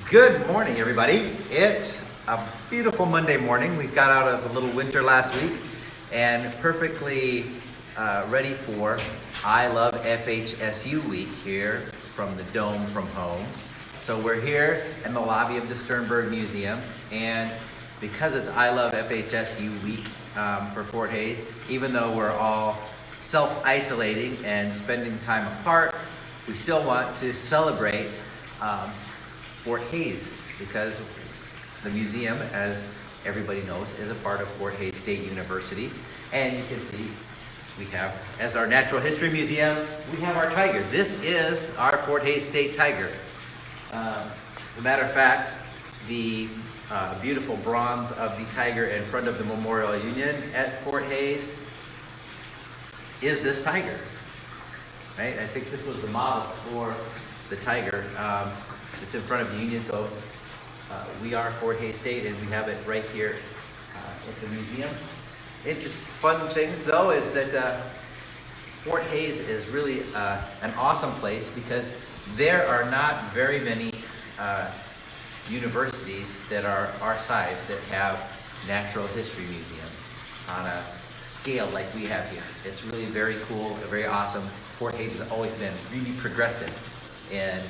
Good morning, everybody. It's a beautiful Monday morning. We got out of a little winter last week and perfectly ready for I Love FHSU week here from the Dome from home. So we're here in the lobby of the Sternberg Museum, and because it's I Love FHSU week for Fort Hays, even though we're all self-isolating and spending time apart, we still want to celebrate Fort Hays, because the museum, as everybody knows, is a part of Fort Hays State University. And you can see we have, as our natural history museum, we have our tiger. This is our Fort Hays State tiger. As a matter of fact, the beautiful bronze of the tiger in front of the Memorial Union at Fort Hays is this tiger, right? I think this was the model for the tiger. It's in front of the Union, so we are Fort Hays State, and we have it right here at the museum. Fun things, though, is that Fort Hays is really an awesome place because there are not very many universities that are our size that have natural history museums on a scale like we have here. It's really very cool, very awesome. Fort Hays has always been really progressive in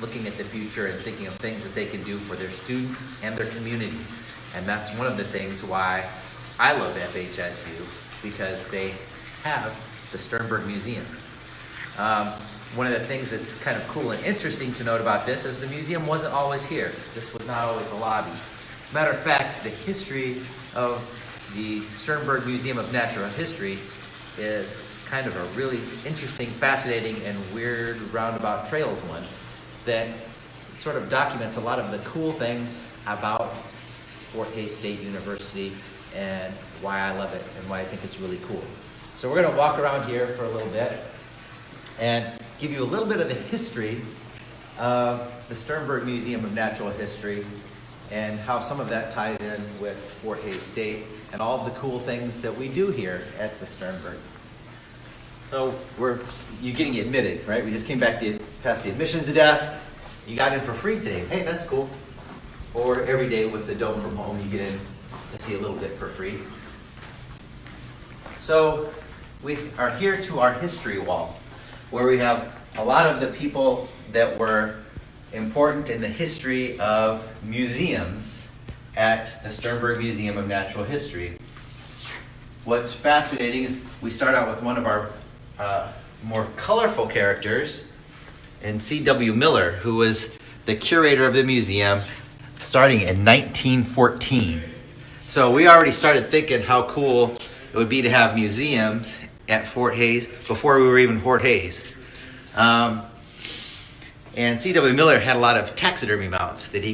looking at the future and thinking of things that they can do for their students and their community. And that's one of the things why I love FHSU, because they have the Sternberg Museum. One of the things that's kind of cool and interesting to note about this is the museum wasn't always here. This was not always the lobby. Matter of fact, the history of the Sternberg Museum of Natural History is kind of a really interesting, fascinating, and weird roundabout trails one that sort of documents a lot of the cool things about Fort Hays State University and why I love it and why I think it's really cool. So we're going to walk around here for a little bit and give you a little bit of the history of the Sternberg Museum of Natural History and how some of that ties in with Fort Hays State and all of the cool things that we do here at the Sternberg. So you're getting admitted, right? We just came back past the admissions desk. You got in for free today. Hey, that's cool. Or every day with the Dome from home, you get in to see a little bit for free. So we are here to our history wall, where we have a lot of the people that were important in the history of museums at the Sternberg Museum of Natural History. What's fascinating is we start out with one of our more colorful characters, and C.W. Miller, who was the curator of the museum starting in 1914. So we already started thinking how cool it would be to have museums at Fort Hays before we were even Fort Hays. And C.W. Miller had a lot of taxidermy mounts that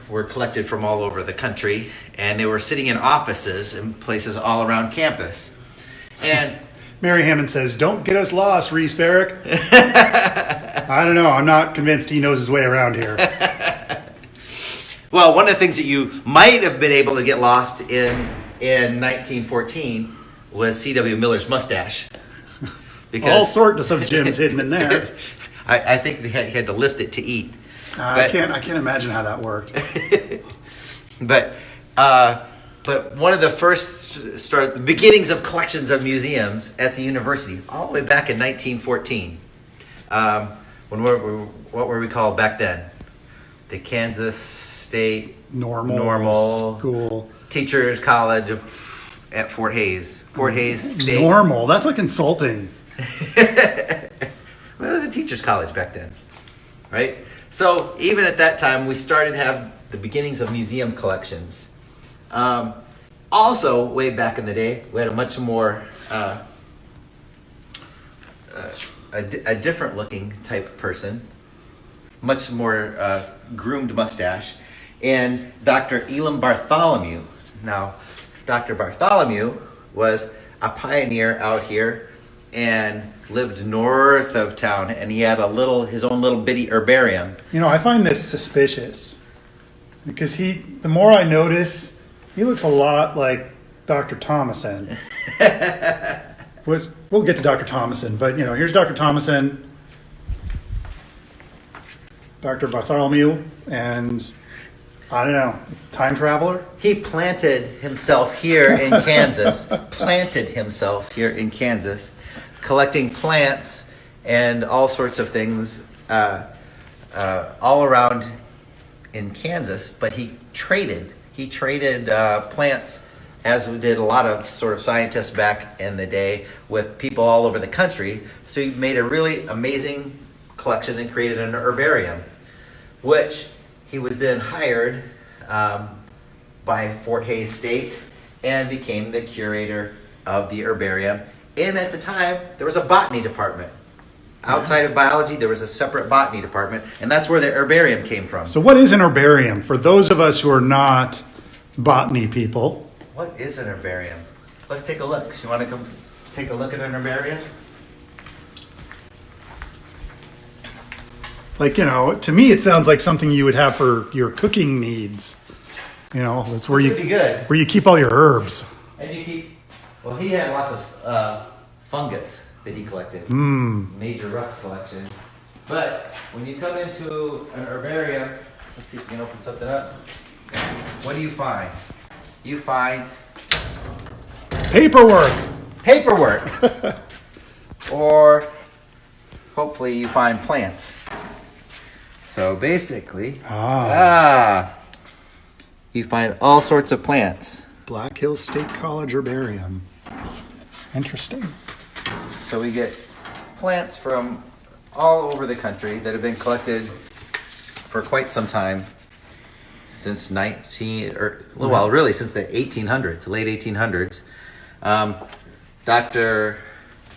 were collected from all over the country, and they were sitting in offices in places all around campus. And Mary Hammond says, "Don't get us lost, Reese Barrick." I don't know. I'm not convinced he knows his way around here. Well, one of the things that you might have been able to get lost in 1914 was C.W. Miller's mustache. Because all sorts of gems hidden in there. I think he had to lift it to eat. I can't imagine how that worked. But one of the first the beginnings of collections of museums at the university, all the way back in 1914. What were we called back then? The Kansas State Normal School Teachers College at Fort Hays. Fort Hays State. Normal? That's like insulting. Well, it was a teachers college back then, right? So even at that time, we started to have the beginnings of museum collections. Also, way back in the day, we had a much more a different looking type of person, much more groomed mustache, and Dr. Elam Bartholomew. Now, Dr. Bartholomew was a pioneer out here and lived north of town, and he had his own little bitty herbarium. You know, I find this suspicious because the more I notice, he looks a lot like Dr. Thomason. We'll get to Dr. Thomason, but here's Dr. Thomason. Dr. Bartholomew, and I don't know, time traveler? He planted himself here in Kansas, collecting plants and all sorts of things all around in Kansas, but he traded plants, as did a lot of sort of scientists back in the day, with people all over the country. So he made a really amazing collection and created an herbarium, which he was then hired by Fort Hays State and became the curator of the herbarium. And at the time, there was a botany department. Outside of biology, there was a separate botany department, and that's where the herbarium came from. So what is an herbarium? For those of us who are not botany people. What is an herbarium? Let's take a look. You want to come take a look at an herbarium? Like, you know, to me it sounds like something you would have for your cooking needs. You know, that's where Pretty good. where you keep all your herbs. And you keep, well, he had lots of fungus that he collected. Major rust collection. But when you come into an herbarium, let's see if we can open something up. What do you find? You find Paperwork. Or hopefully you find plants. So basically, you find all sorts of plants. Black Hills State College herbarium. Interesting. So we get plants from all over the country that have been collected for quite some time, since since the 1800s, late 1800s. Dr.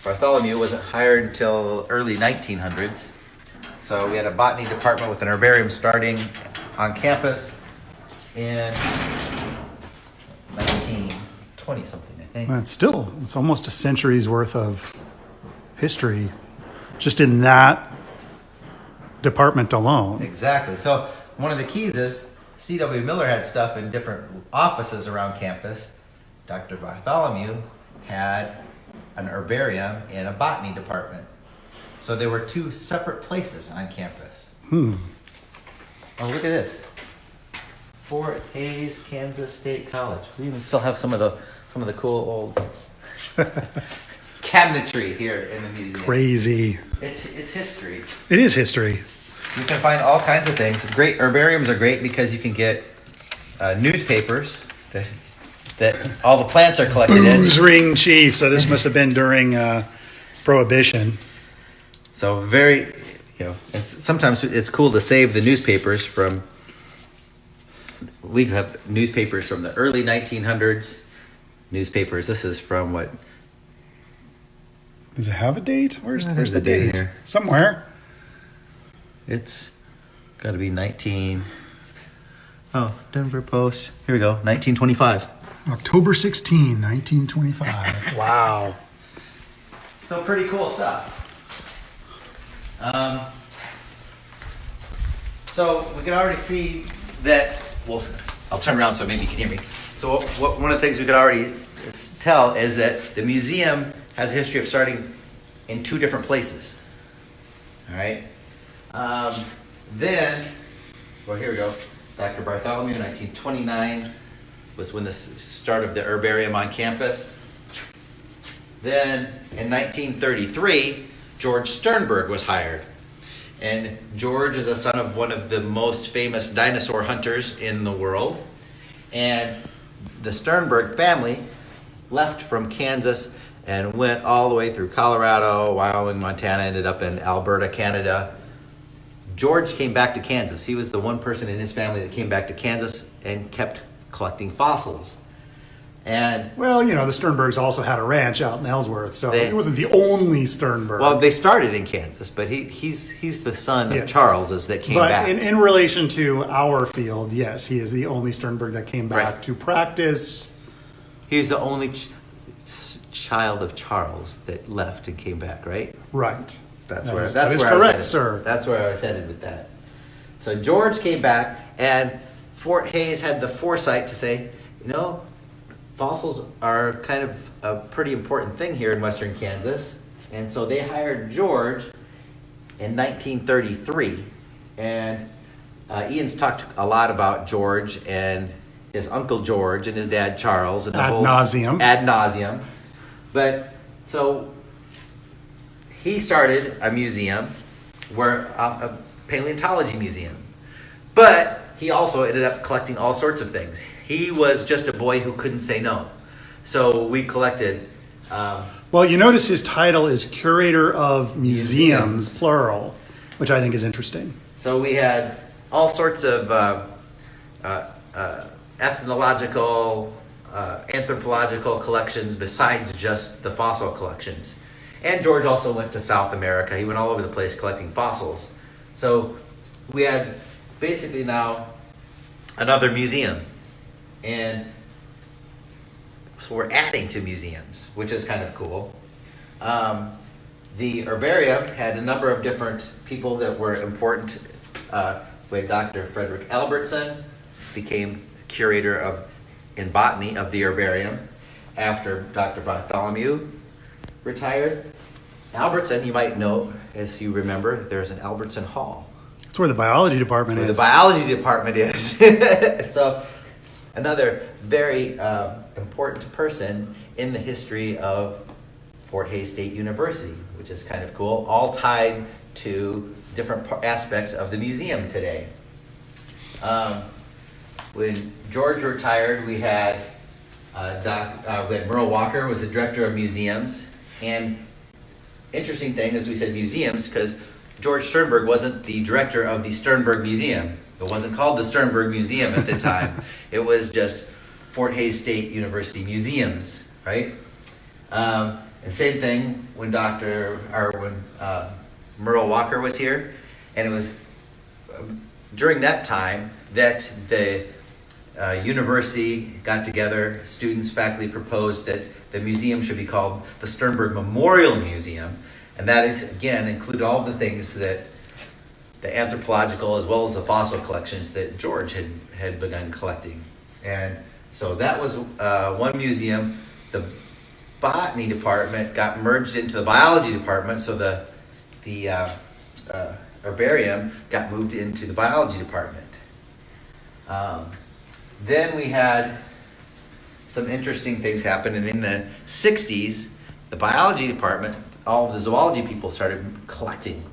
Bartholomew wasn't hired until early 1900s. So we had a botany department with an herbarium starting on campus in 1920 something, I think. Well, it's almost a century's worth of history just in that department alone. Exactly. So one of the keys is C.W. Miller had stuff in different offices around campus. Dr. Bartholomew had an herbarium in a botany department. So there were two separate places on campus. Oh, look at this. Fort Hays, Kansas State College. We even still have some of the cool old cabinetry here in the museum. Crazy. It's history. It is history. You can find all kinds of things. Great herbariums are great because you can get newspapers that all the plants are collected in. Booze ring chief. So this must have been during Prohibition. So sometimes it's cool to save the newspapers from. We have newspapers from the early 1900s. Newspapers. This is from what? Does it have a date? Where's the date date? here? Somewhere. It's got to be 19. Oh, Denver Post. Here we go. 1925. October 16, 1925. Wow. So pretty cool stuff. So we can already see that. Well, I'll turn around so maybe you can hear me. So one of the things we could already tell is that the museum has a history of starting in two different places. All right. Here we go. Dr. Bartholomew, 1929 was when the start of the herbarium on campus. Then in 1933, George Sternberg was hired. And George is a son of one of the most famous dinosaur hunters in the world. And the Sternberg family left from Kansas and went all the way through Colorado, Wyoming, Montana, ended up in Alberta, Canada. George came back to Kansas. He was the one person in his family that came back to Kansas and kept collecting fossils. And well, you know, the Sternbergs also had a ranch out in Ellsworth, so he wasn't the only Sternberg. Well, they started in Kansas, but he's the son of Charles's that came back. But in relation to our field, yes, he is the only Sternberg that came back to practice. He was the only child of Charles that left and came back, right? Right. That is where I was correct, sir. That's where I was headed with that. So George came back, and Fort Hays had the foresight to say, fossils are kind of a pretty important thing here in western Kansas. And so they hired George in 1933 And Ian's talked a lot about George and his uncle George and his dad Charles and the Ad nauseum. Ad nauseum. But so he started a museum, a paleontology museum. But he also ended up collecting all sorts of things. He was just a boy who couldn't say no. So we collected. Well, you notice his title is Curator of Museums, plural, which I think is interesting. So we had all sorts of ethnological, anthropological collections besides just the fossil collections. And George also went to South America. He went all over the place collecting fossils. So we had basically now another museum. And so we're adding to museums, which is kind of cool. The herbarium had a number of different people that were important. We had Dr. Frederick Albertson became curator in botany of the herbarium after Dr. Bartholomew retired. Albertson, you might know, as you remember, there's an Albertson Hall. That's where the biology department is. The biology department is. So another very important person in the history of Fort Hays State University, which is kind of cool, all tied to different aspects of the museum today. When George retired, we had Merle Walker was the director of museums. And interesting thing is we said museums because George Sternberg wasn't the director of the Sternberg Museum. It wasn't called the Sternberg Museum at the time. It was just Fort Hays State University Museums, right? And same thing when Merle Walker was here, and it was during that time that the university got together, students, faculty proposed that the museum should be called the Sternberg Memorial Museum, and that is, again, include all the things that the anthropological as well as the fossil collections that George had begun collecting. And so that was one museum. The botany department got merged into the biology department, so the herbarium got moved into the biology department. Then we had some interesting things happen, and in the 60s, the biology department, all of the zoology people started collecting.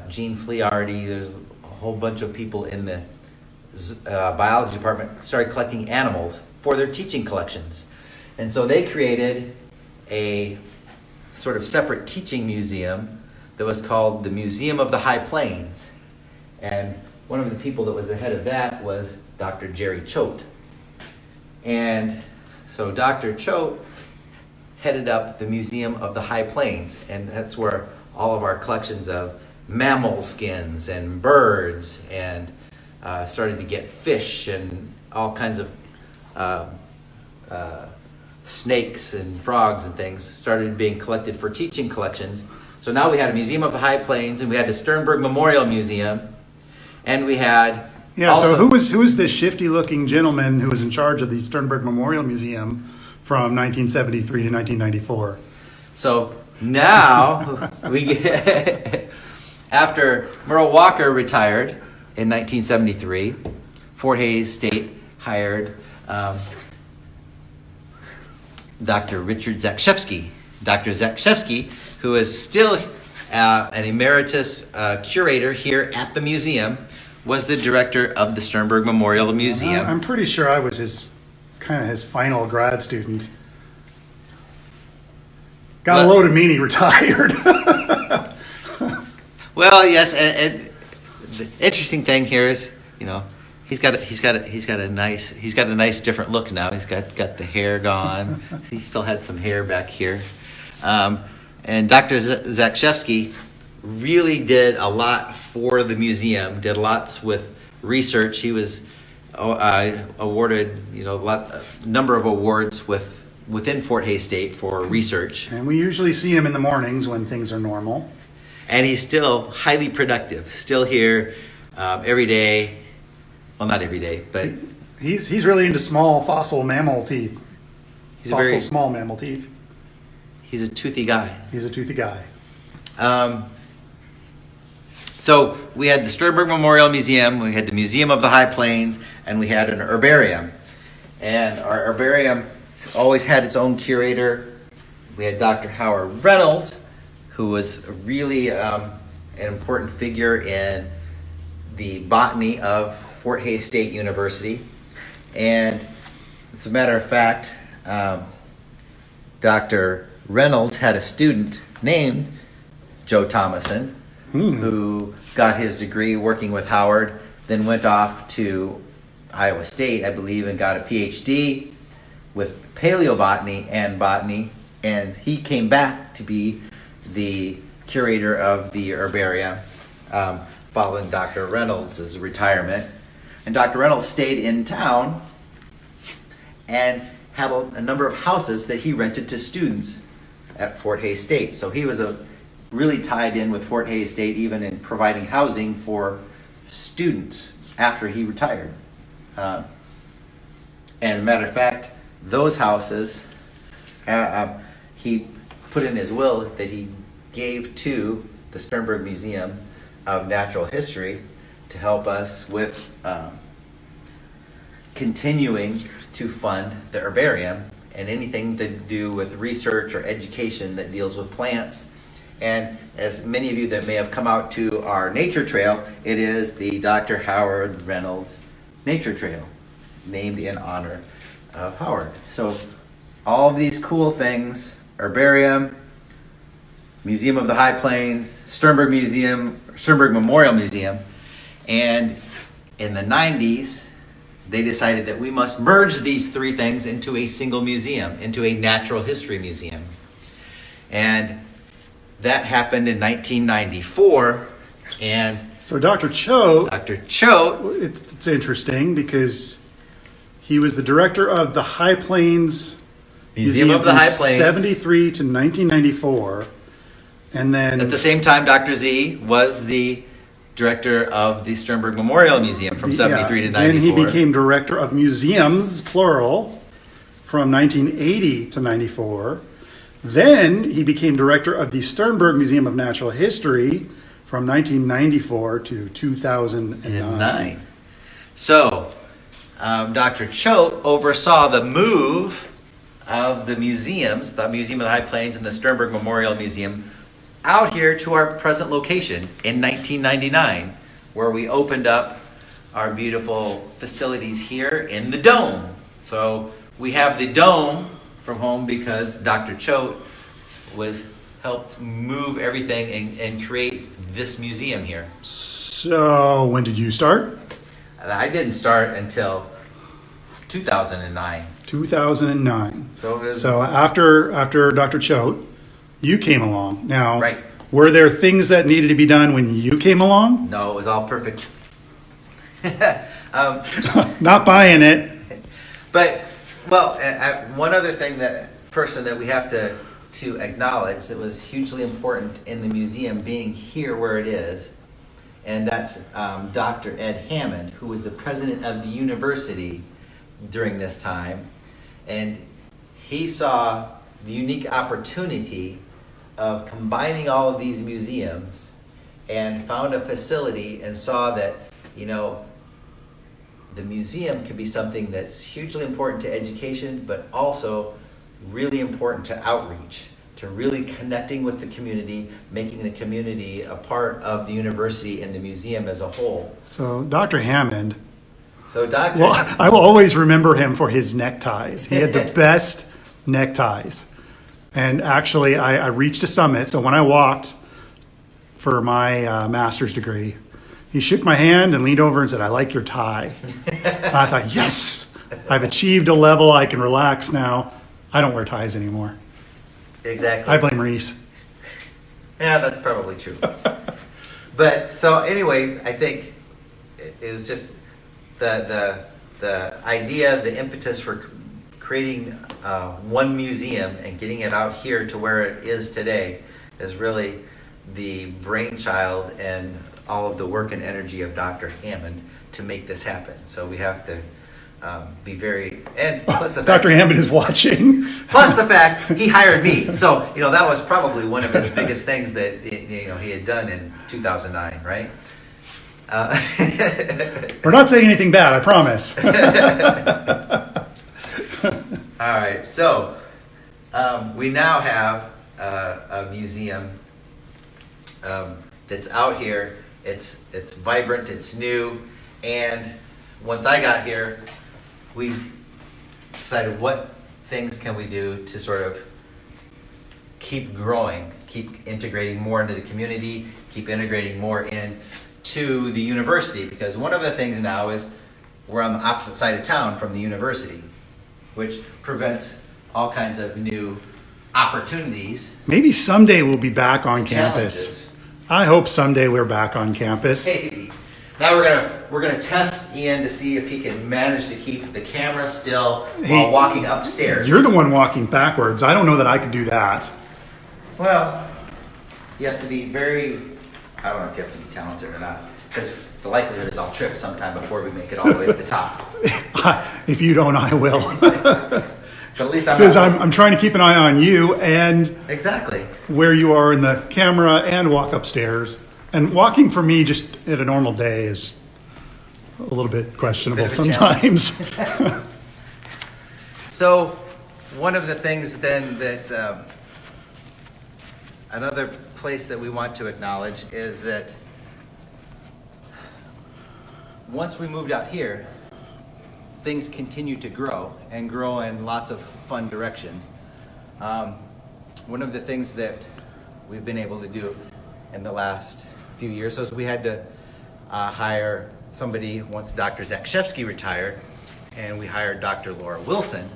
Gene Fliardi, there's a whole bunch of people in the biology department started collecting animals for their teaching collections. And so they created a sort of separate teaching museum that was called the Museum of the High Plains. And one of the people that was the head of that was Dr. Jerry Choate. And so Dr. Choate headed up the Museum of the High Plains, and that's where all of our collections of mammal skins and birds and started to get fish and all kinds of snakes and frogs and things started being collected for teaching collections. So now we had a Museum of the High Plains, and we had the Sternberg Memorial Museum, and we had so who was this shifty-looking gentleman who was in charge of the Sternberg Memorial Museum from 1973 to 1994? So now we get after Merle Walker retired in 1973, Fort Hays State hired Dr. Richard Zakshevsky. Dr. Zakshevsky, who is still an emeritus curator here at the museum, was the director of the Sternberg Memorial Museum. I'm pretty sure I was his final grad student. Got a load of mean he retired. Well, yes, and the interesting thing here is, he's got a nice different look now. He's got the hair gone. He still had some hair back here. And Dr. Zakshevsky really did a lot for the museum, did lots with research. He was awarded a number of awards within Fort Hays State for research. And we usually see him in the mornings when things are normal. And he's still highly productive, still here every day. Well, not every day, but he's really into small fossil mammal teeth. Small mammal teeth. He's a toothy guy. He's a toothy guy. So we had the Sternberg Memorial Museum, we had the Museum of the High Plains, and we had an herbarium. And our herbarium always had its own curator. We had Dr. Howard Reynolds, who was really an important figure in the botany of Fort Hays State University. And as a matter of fact, Dr. Reynolds had a student named Joe Thomason, who got his degree working with Howard, then went off to Iowa State, I believe, and got a PhD with paleobotany and botany, and he came back to be the curator of the herbarium following Dr. Reynolds' retirement. And Dr. Reynolds stayed in town and had a number of houses that he rented to students at Fort Hays State. So he was really tied in with Fort Hays State, even in providing housing for students after he retired. And as a matter of fact, those houses, he put in his will that he gave to the Sternberg Museum of Natural History to help us with continuing to fund the herbarium and anything to do with research or education that deals with plants. And as many of you that may have come out to our nature trail, it is the Dr. Howard Reynolds Nature Trail, named in honor of Howard. So all of these cool things, herbarium, Museum of the High Plains, Sternberg Museum, Sternberg Memorial Museum, and in the 90s, they decided that we must merge these three things into a single museum, into a natural history museum. And that happened in 1994, and So Dr. Choate, it's it's interesting because he was the director of the High Plains Museum of the from High Plains. 73 to 1994. And then At the same time, Dr. Z was the director of the Sternberg Memorial Museum from 73 to 94. Then he became director of museums, plural, from 1980 to 94. Then he became director of the Sternberg Museum of Natural History from 1994 to 2009. So, Dr. Choate oversaw the move of the museums, the Museum of the High Plains and the Sternberg Memorial Museum, out here to our present location in 1999, where we opened up our beautiful facilities here in the Dome. So we have the Dome from home because Dr. Choate helped move everything and create this museum here. So when did you start? I didn't start until 2009. 2009. So after Dr. Choate, you came along. Now, Right. Were there things that needed to be done when you came along? No, it was all perfect. Not buying it. But, one other person that we have to acknowledge that was hugely important in the museum being here where it is, and that's Dr. Ed Hammond, who was the president of the university during this time. And he saw the unique opportunity of combining all of these museums and found a facility and saw that, the museum could be something that's hugely important to education, but also really important to outreach, to really connecting with the community, making the community a part of the university and the museum as a whole. So Dr. Hammond, Well, I will always remember him for his neckties. He had the best neckties. And actually, I reached a summit. So when I walked for my master's degree, he shook my hand and leaned over and said, "I like your tie." I thought, yes, I've achieved a level. I can relax now. I don't wear ties anymore. Exactly. I blame Reese. Yeah, that's probably true. But so anyway, I think it was just the idea, the impetus for creating one museum and getting it out here to where it is today is really the brainchild and all of the work and energy of Dr. Hammond to make this happen. So we have to be very, and plus the fact, Dr. Hammond is watching. plus the fact he hired me. So, that was probably one of his biggest things that, he had done in 2009, right? We're not saying anything bad, I promise. All right, so we now have a museum that's out here. It's vibrant, it's new, and once I got here, we decided what things can we do to sort of keep growing, keep integrating more into the community, keep integrating more into the university, because one of the things now is we're on the opposite side of town from the university, which prevents all kinds of new opportunities. Maybe someday we'll be back on campus. Challenges. I hope someday we're back on campus. Hey, now we're gonna test Ian to see if he can manage to keep the camera still while walking upstairs. You're the one walking backwards. I don't know that I could do that. Well, you have to be very, I don't know if you have to be talented or not, because the likelihood is I'll trip sometime before we make it all the way to the top. If you don't, I will. But at least I'm Because not. I'm trying to keep an eye on you and Exactly. where you are in the camera and walk upstairs. And walking for me just at a normal day is a little bit questionable Bit of a sometimes. So, one of the things then that another place that we want to acknowledge is that once we moved out here, things continue to grow and grow in lots of fun directions. One of the things that we've been able to do in the last few years is we had to hire somebody once Dr. Zakshevsky retired, and we hired Dr. Laura Wilson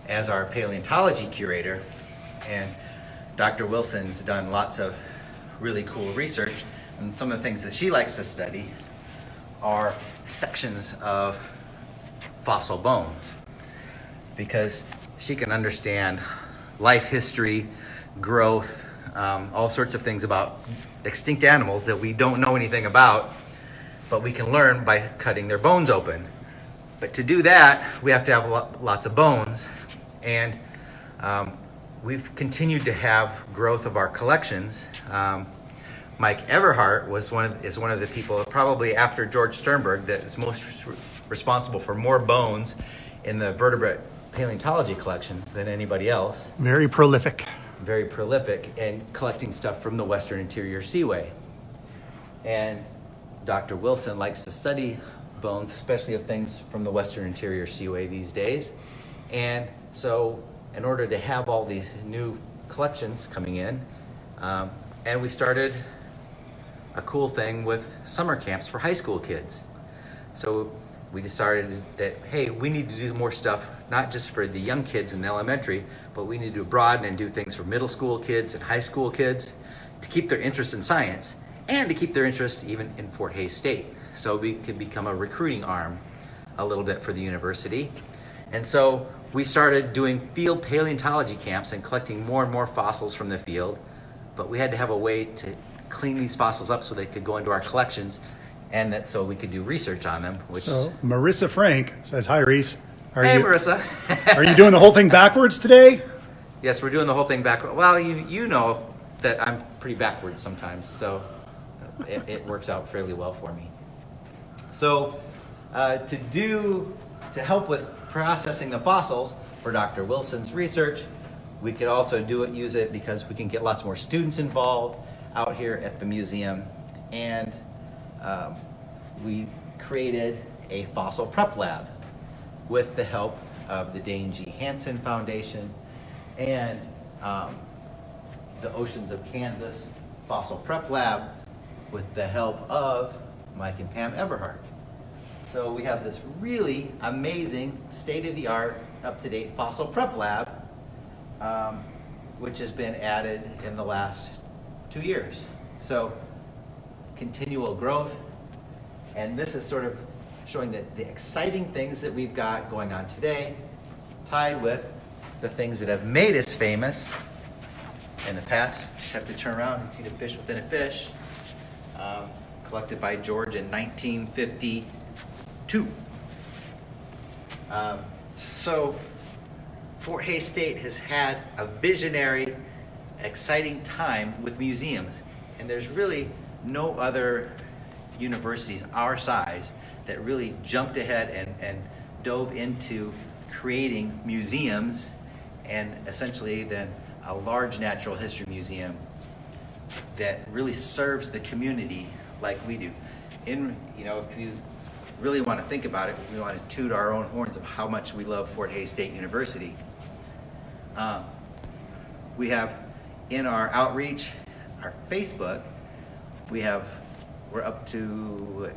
as our paleontology curator. And Dr. Wilson's done lots of really cool research, and some of the things that she likes to study are sections of fossil bones, because she can understand life history, growth, all sorts of things about extinct animals that we don't know anything about, but we can learn by cutting their bones open. But to do that, we have to have lots of bones, and we've continued to have growth of our collections. Mike Everhart is one of the people, probably after George Sternberg, that is most responsible for more bones in the vertebrate paleontology collections than anybody else. Very prolific. Very prolific and collecting stuff from the Western Interior Seaway. And Dr. Wilson likes to study bones, especially of things from the Western Interior Seaway these days. And so in order to have all these new collections coming in, and we started a cool thing with summer camps for high school kids. So we decided that, hey, we need to do more stuff, not just for the young kids in the elementary, but we need to broaden and do things for middle school kids and high school kids to keep their interest in science and to keep their interest even in Fort Hays State. So we could become a recruiting arm a little bit for the university. And so we started doing field paleontology camps and collecting more and more fossils from the field, but we had to have a way to clean these fossils up so they could go into our collections, and that so we could do research on them. Which So Marissa Frank says, hi, Reese. Hey, Marissa. Are you doing the whole thing backwards today? Yes, we're doing the whole thing backwards. Well, you know that I'm pretty backwards sometimes, so it works out fairly well for me. So to help with processing the fossils for Dr. Wilson's research, we could also use it because we can get lots more students involved out here at the museum. And we created a fossil prep lab with the help of the Dane G. Hansen Foundation and the Oceans of Kansas Fossil Prep Lab with the help of Mike and Pam Everhart. So we have this really amazing, state-of-the-art, up-to-date fossil prep lab, which has been added in the last 2 years. So continual growth, and this is sort of showing that the exciting things that we've got going on today, tied with the things that have made us famous in the past. Just have to turn around and see the fish within a fish, collected by George in 1952. So Fort Hays State has had a visionary, exciting time with museums, and there's really no other universities our size that really jumped ahead and dove into creating museums and essentially then a large natural history museum that really serves the community like we do. If you really want to think about it, we want to toot our own horns of how much we love Fort Hays State University. We have in our outreach, our Facebook, we're up to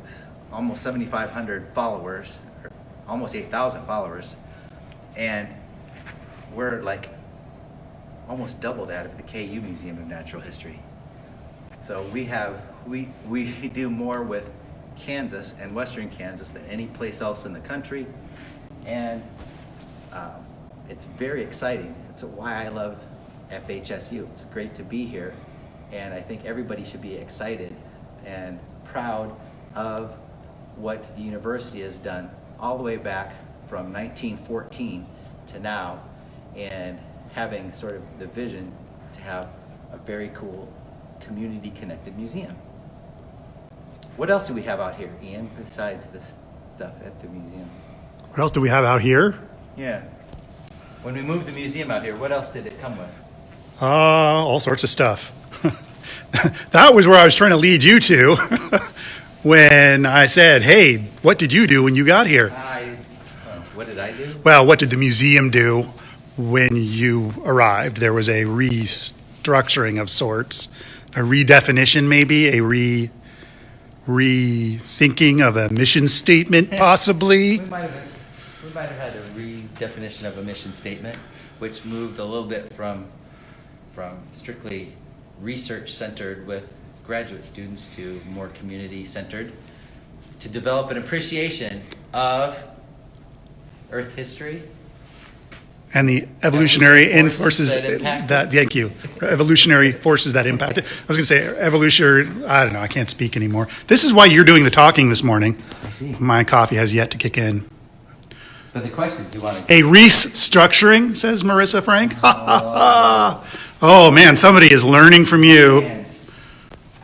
almost 7,500 followers, or almost 8,000 followers, and we're like almost double that of the KU Museum of Natural History. So we do more with Kansas and Western Kansas than any place else in the country, and it's very exciting. It's why I love FHSU. It's great to be here, and I think everybody should be excited and proud of what the university has done all the way back from 1914 to now, and having sort of the vision to have a very cool community-connected museum. What else do we have out here, Ian, besides this stuff at the museum? What else do we have out here? Yeah. When we moved the museum out here, what else did it come with? All sorts of stuff. That was where I was trying to lead you to when I said, hey, what did you do when you got here? What did I do? Well, what did the museum do when you arrived? There was a restructuring of sorts, a redefinition maybe, a rethinking of a mission statement possibly. We might have had a redefinition of a mission statement, which moved a little bit from strictly research-centered with graduate students to more community-centered, to develop an appreciation of Earth history. And the evolutionary forces forces that impact that, thank you, evolutionary forces that impact it. I was going to say evolutionary, I don't know, I can't speak anymore. This is why you're doing the talking this morning. I see. My coffee has yet to kick in. So the questions you want to... A restructuring, says Marissa Frank. Oh man, somebody is learning from you. Man,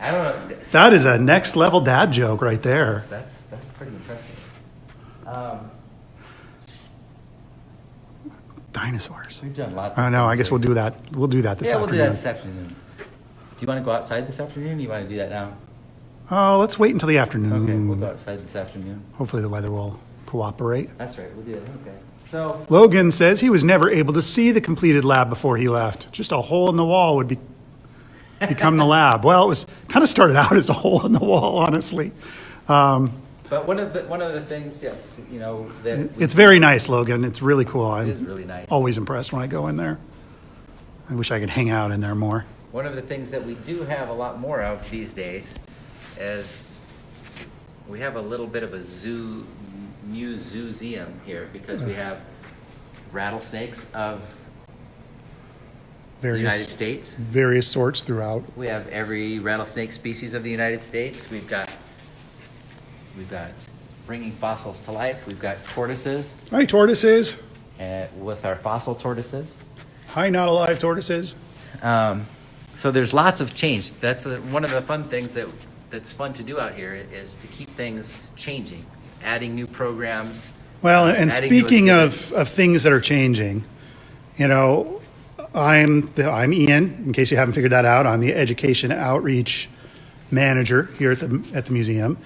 I don't know. That is a next level dad joke right there. That's pretty impressive. Dinosaurs. We've done lots. Oh of no, things I guess here. we'll do that. We'll do that this Yeah, we'll do afternoon. that this afternoon. Do you want to go outside this afternoon? Or you want to do that now? Oh, let's wait until the afternoon. Okay, we'll go outside this afternoon. Hopefully the weather will cooperate. That's right, we'll do it. Okay. So, Logan says he was never able to see the completed lab before he left. Just a hole in the wall would become the lab. Well, it was kind of started out as a hole in the wall, honestly. but one of the things, yes, that It's very nice, Logan. It's really cool. it is I'm really nice. always impressed when I go in there. I wish I could hang out in there more. One of the things that we do have a lot more of these days is we have a little bit of a museum here because we have rattlesnakes of the United States. Various sorts throughout. We have every rattlesnake species of the United States. We've got bringing fossils to life. We've got tortoises Hi, tortoises. with our fossil tortoises. Hi, not alive tortoises. So there's lots of change. That's one of the fun things that's fun to do out here is to keep things changing, adding new programs. Well, and adding new speaking exhibits. of things that are changing, I'm Ian. In case you haven't figured that out, I'm the education outreach manager here at the museum,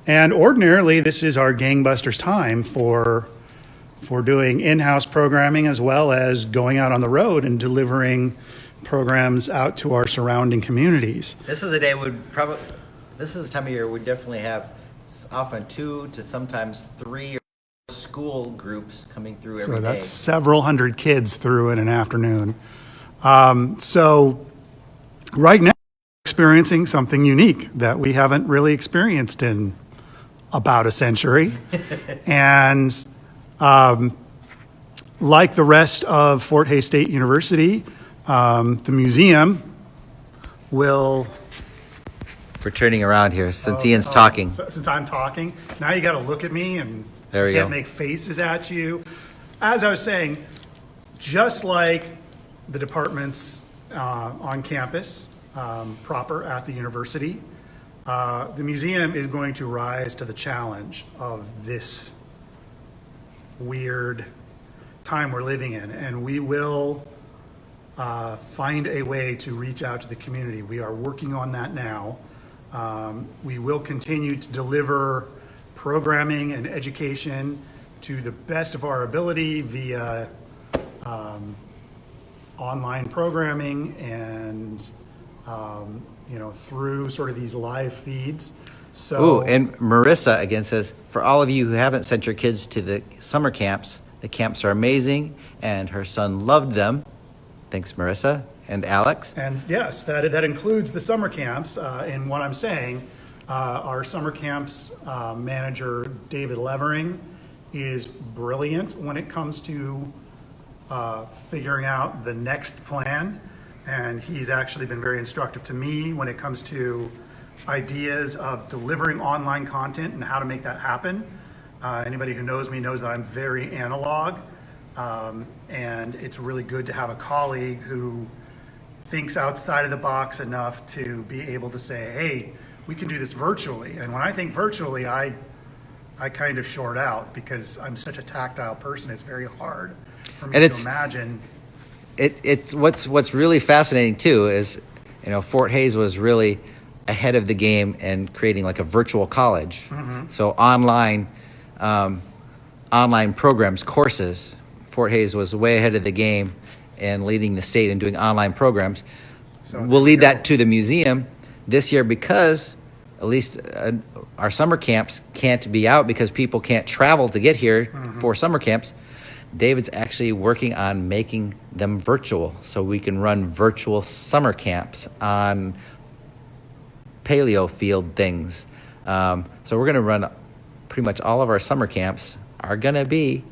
and ordinarily this is our gangbusters time for doing in-house programming as well as going out on the road and delivering programs out to our surrounding communities. This is a time of year we definitely have often 2 to sometimes 3 school groups coming through every day. So that's several hundred kids through in an afternoon. So right now, we're experiencing something unique that we haven't really experienced in about a century. And like the rest of Fort Hays State University, the museum will... We're turning around here since Ian's talking. Since I'm talking, now you got to look at me and There we Can't go. make faces at you. As I was saying, just like the departments on campus, proper at the university, the museum is going to rise to the challenge of this weird time we're living in, and we will find a way to reach out to the community. We are working on that now. We will continue to deliver programming and education to the best of our ability via online programming and through sort of these live feeds. So, Ooh, and Marissa again says, for all of you who haven't sent your kids to the summer camps, the camps are amazing, and her son loved them. Thanks, Marissa and Alex. and yes, that includes the summer camps. And what I'm saying, our summer camps manager, David Levering, is brilliant when it comes to figuring out the next plan. And he's actually been very instructive to me when it comes to ideas of delivering online content and how to make that happen. Anybody who knows me knows that I'm very analog. And it's really good to have a colleague who thinks outside of the box enough to be able to say, hey, we can do this virtually. And when I think virtually, I kind of short out because I'm such a tactile person. It's very hard for me to imagine. It's what's really fascinating too is, Fort Hays was really ahead of the game in creating like a virtual college. Mm-hmm. So online programs, courses. Fort Hays was way ahead of the game in leading the state in doing online programs. So We'll lead that to the museum this year because at least our summer camps can't be out because people can't travel to get here for summer camps. David's actually working on making them virtual so we can run virtual summer camps on paleo field things. So we're going to run pretty much all of our summer camps are going to be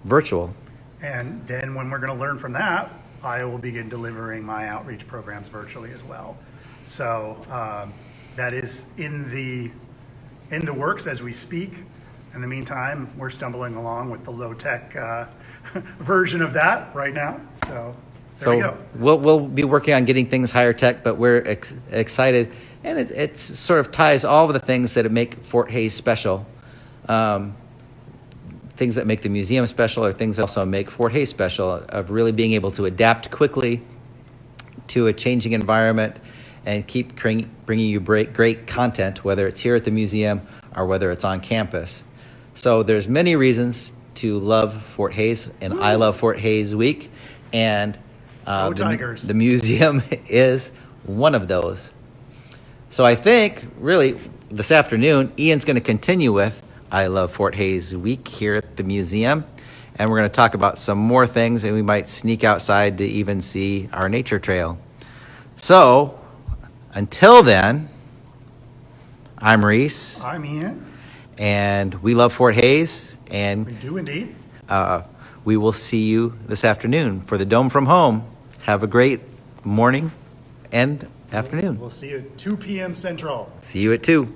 virtual. And then when we're going to learn from that, I will begin delivering my outreach programs virtually as well. So that is in the works as we speak. In the meantime, we're stumbling along with the low-tech version of that right now. So there we go. We'll be working on getting things higher tech, but we're excited. And it sort of ties all of the things that make Fort Hays special. Things that make the museum special are things that also make Fort Hays special, of really being able to adapt quickly to a changing environment and keep bringing you great content, whether it's here at the museum or whether it's on campus. So there's many reasons to love Fort Hays, and I love Fort Hays Week, and Go Tigers. the museum is one of those. So I think, really, this afternoon, Ian's going to continue with I Love Fort Hays Week here at the museum, and we're going to talk about some more things, and we might sneak outside to even see our nature trail. So, until then, I'm Reese. I'm Ian. And we love Fort Hays, and We do indeed. we will see you this afternoon for the Dome from Home. Have a great morning and afternoon. We'll see you at 2 p.m. Central. See you at 2.